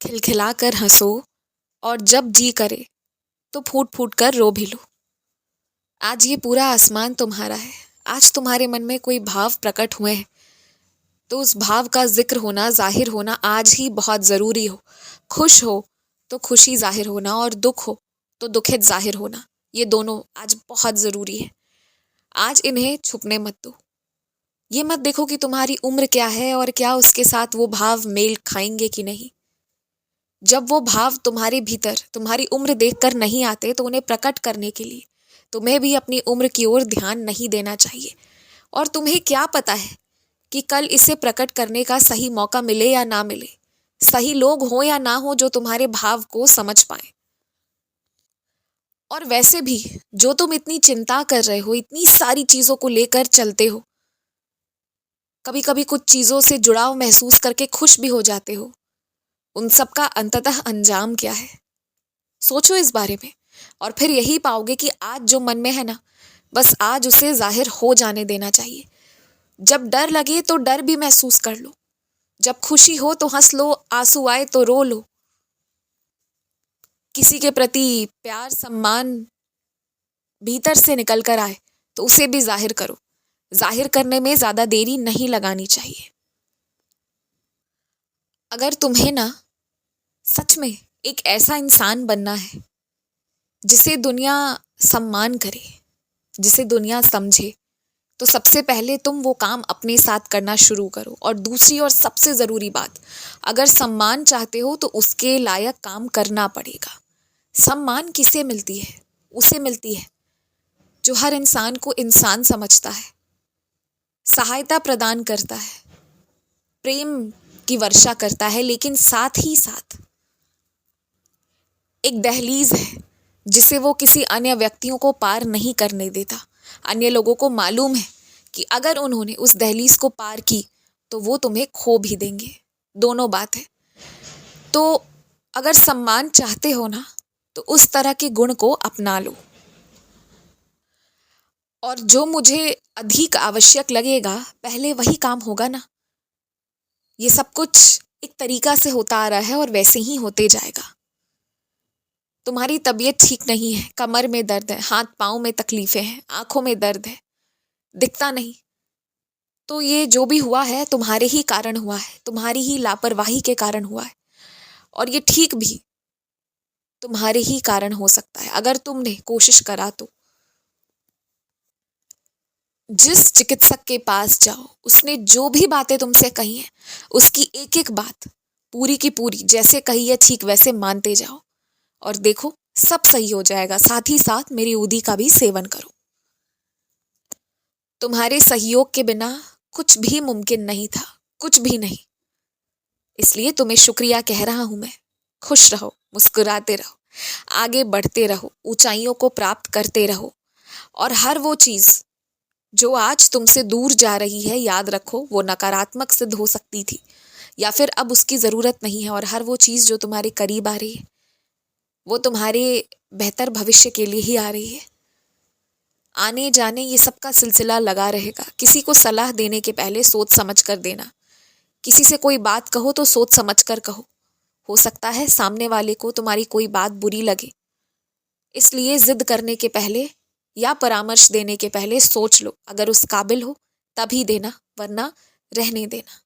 खिलखिला कर हंसो और जब जी करे तो फूट फूट कर रो भी लो। आज ये पूरा आसमान तुम्हारा है। आज तुम्हारे मन में कोई भाव प्रकट हुए हैं तो उस भाव का जिक्र होना, जाहिर होना आज ही बहुत ज़रूरी हो। खुश हो तो खुशी जाहिर होना और दुख हो तो दुखित जाहिर होना, ये दोनों आज बहुत ज़रूरी है। आज इन्हें छुपने मत दो। ये मत देखो कि तुम्हारी उम्र क्या है और क्या उसके साथ वो भाव मेल खाएंगे कि नहीं। जब वो भाव तुम्हारे भीतर तुम्हारी उम्र देखकर नहीं आते तो उन्हें प्रकट करने के लिए तुम्हें भी अपनी उम्र की ओर ध्यान नहीं देना चाहिए। और तुम्हें क्या पता है कि कल इसे प्रकट करने का सही मौका मिले या ना मिले, सही लोग हो या ना हो जो तुम्हारे भाव को समझ पाए। और वैसे भी जो तुम इतनी चिंता कर रहे हो, इतनी सारी चीजों को लेकर चलते हो, कभी कभी कुछ चीजों से जुड़ाव महसूस करके खुश भी हो जाते हो, उन सब का अंततः अंजाम क्या है? सोचो इस बारे में और फिर यही पाओगे कि आज जो मन में है ना, बस आज उसे जाहिर हो जाने देना चाहिए। जब डर लगे तो डर भी महसूस कर लो, जब खुशी हो तो हंस लो, आंसू आए तो रो लो। किसी के प्रति प्यार सम्मान भीतर से निकल कर आए तो उसे भी जाहिर करो। जाहिर करने में ज्यादा देरी नहीं लगानी चाहिए। अगर तुम्हें ना सच में एक ऐसा इंसान बनना है जिसे दुनिया सम्मान करे, जिसे दुनिया समझे, तो सबसे पहले तुम वो काम अपने साथ करना शुरू करो। और दूसरी और सबसे ज़रूरी बात, अगर सम्मान चाहते हो तो उसके लायक काम करना पड़ेगा। सम्मान किसे मिलती है? उसे मिलती है जो हर इंसान को इंसान समझता है, सहायता प्रदान करता है, प्रेम की वर्षा करता है, लेकिन साथ ही साथ एक दहलीज है जिसे वो किसी अन्य व्यक्तियों को पार नहीं करने देता। अन्य लोगों को मालूम है कि अगर उन्होंने उस दहलीज को पार की तो वो तुम्हें खो भी देंगे। दोनों बात है। तो अगर सम्मान चाहते हो ना तो उस तरह के गुण को अपना लो। और जो मुझे अधिक आवश्यक लगेगा पहले वही काम होगा ना। ये सब कुछ एक तरीका से होता आ रहा है और वैसे ही होते जाएगा। तुम्हारी तबीयत ठीक नहीं है, कमर में दर्द है, हाथ पाँव में तकलीफें हैं, आंखों में दर्द है, दिखता नहीं, तो ये जो भी हुआ है तुम्हारे ही कारण हुआ है, तुम्हारी ही लापरवाही के कारण हुआ है। और ये ठीक भी तुम्हारे ही कारण हो सकता है अगर तुमने कोशिश करा तो। जिस चिकित्सक के पास जाओ उसने जो भी बातें तुमसे कही हैं उसकी एक एक बात पूरी की पूरी जैसे कही है ठीक वैसे मानते जाओ और देखो सब सही हो जाएगा। साथ ही साथ मेरी उदी का भी सेवन करो। तुम्हारे सहयोग के बिना कुछ भी मुमकिन नहीं था, कुछ भी नहीं। इसलिए तुम्हें शुक्रिया कह रहा हूं मैं। खुश रहो, मुस्कुराते रहो, आगे बढ़ते रहो, ऊंचाइयों को प्राप्त करते रहो। और हर वो चीज जो आज तुमसे दूर जा रही है, याद रखो वो नकारात्मक सिद्ध हो सकती थी या फिर अब उसकी ज़रूरत नहीं है। और हर वो चीज़ जो तुम्हारे करीब आ रही है वो तुम्हारे बेहतर भविष्य के लिए ही आ रही है। आने जाने ये सब का सिलसिला लगा रहेगा। किसी को सलाह देने के पहले सोच समझ कर देना। किसी से कोई बात कहो तो सोच समझ कर कहो। हो सकता है सामने वाले को तुम्हारी कोई बात बुरी लगे, इसलिए जिद करने के पहले या परामर्श देने के पहले सोच लो। अगर उस काबिल हो तभी देना, वरना रहने देना।